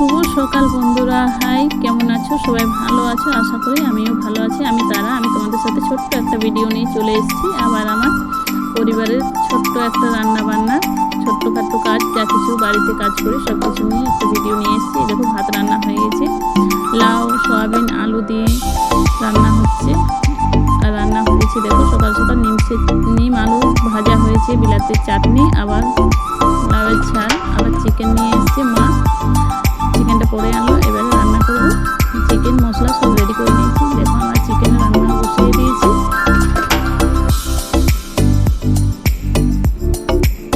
শুভ সকাল বন্ধুরা, হাই, কেমন আছো? সবাই ভালো আছো আশা করি। আমিও ভালো আছি। আমি তোমাদের সাথে ছোট্ট একটা ভিডিও নিয়ে চলে এসেছি। আবার আমার পরিবারের ছোট্ট একটা রান্না বান্না, ছোট্টখাট্টো কাজ, যা কিছু বাড়িতে কাজ করি সব কিছু নিয়ে একটা ভিডিও নিয়ে এসেছি। দেখো, ভাত রান্না হয়ে গেছে, লাউ সয়াবিন আলু দিয়ে রান্না হচ্ছে। আর রান্না হয়েছে দেখো, সকাল সকাল নিম আলু ভাজা হয়েছে, বিলাতির চাটনি, আবার লাউয়ের ঝাল, আবার চিকেন নিয়ে এসেছে মা। চিকেনটা পরে আনলো, এবারে রান্না করবো। চিকেন মশলা সব রেডি করে নিয়েছি। দেখো, আমার চিকেনের রান্না বসিয়ে দিয়েছি।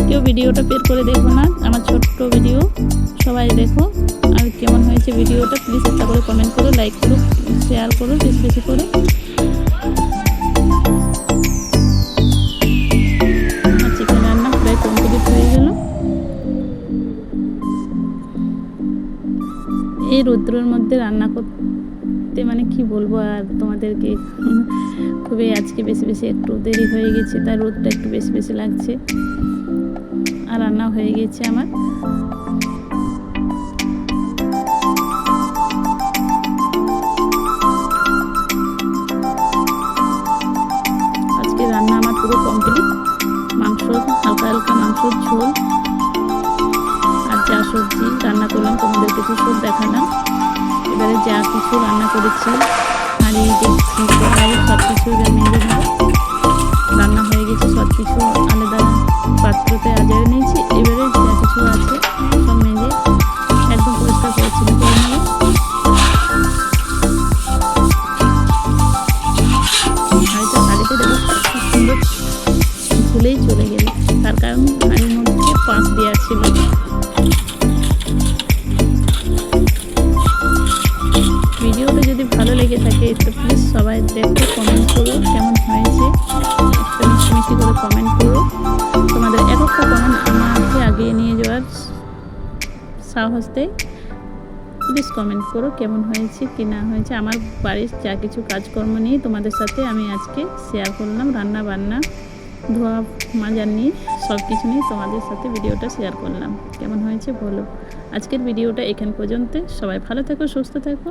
কেউ ভিডিওটা বের করে দেখো না, আমার ছোট্ট ভিডিও, সবাই দেখো। আর কেমন হয়েছে ভিডিওটা প্লিজ একটা করে কমেন্ট করো, লাইক করো, শেয়ার করো বেশি বেশি করে। আমার চিকেন রান্না প্রায় কমপ্লিট হয়ে গেল। এই রৌদ্রের মধ্যে রান্না করতে মানে কি বলবো আর তোমাদেরকে, খুবই আজকে বেশি বেশি একটু দেরি হয়ে গেছে, তাই রোদটা একটু বেশি বেশি লাগছে। আর রান্না হয়ে গেছে আমার। আজকে রান্না আমার পুরো কমপ্লিট। মাংস, হালকা হালকা মাংসর ঝোল আর যা সবজি রান্না করলাম তোমাদের কিছু সব দেখালাম। এবারে যা কিছু রান্না করেছি, হাঁড়ি দেখছি কড়াই সব কিছু মেজে নেব। রান্না হয়ে গেছে, সব কিছু আলাদা পাত্রতে আজরে নিয়েছি। এবারে যা কিছু আছে সব মেজে একদম পরিষ্কার পরিচ্ছন্ন করে নেব। হাঁড়িটা হাঁড়িতে দেখো খুব সুন্দর ভুলেই চলে গেল, তার কারণ হাঁড়ির মধ্যে পাঁচ দেওয়া ছিল। ভিডিওটা যদি ভালো লেগে থাকে তো প্লিজ সবাই দেখো, কমেন্ট করো কেমন হয়েছে, একটা মিষ্টি মিষ্টি করে কমেন্ট করো। তোমাদের এক একটা কমেন্ট আমাকে এগিয়ে নিয়ে যাওয়ার সাহস দেয়। প্লিজ কমেন্ট করো কেমন হয়েছে কি না হয়েছে। আমার বাড়ির যা কিছু কাজকর্ম নিয়ে তোমাদের সাথে আমি আজকে শেয়ার করলাম। রান্না বান্না, ধোয়া মাজা নিয়ে সব কিছু নিয়ে তোমাদের সাথে ভিডিওটা শেয়ার করলাম। কেমন হয়েছে বলো। আজকের ভিডিওটা এখান পর্যন্ত। সবাই ভালো থেকো, সুস্থ থেকো,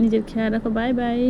নিজের খেয়াল রাখো। Bye bye.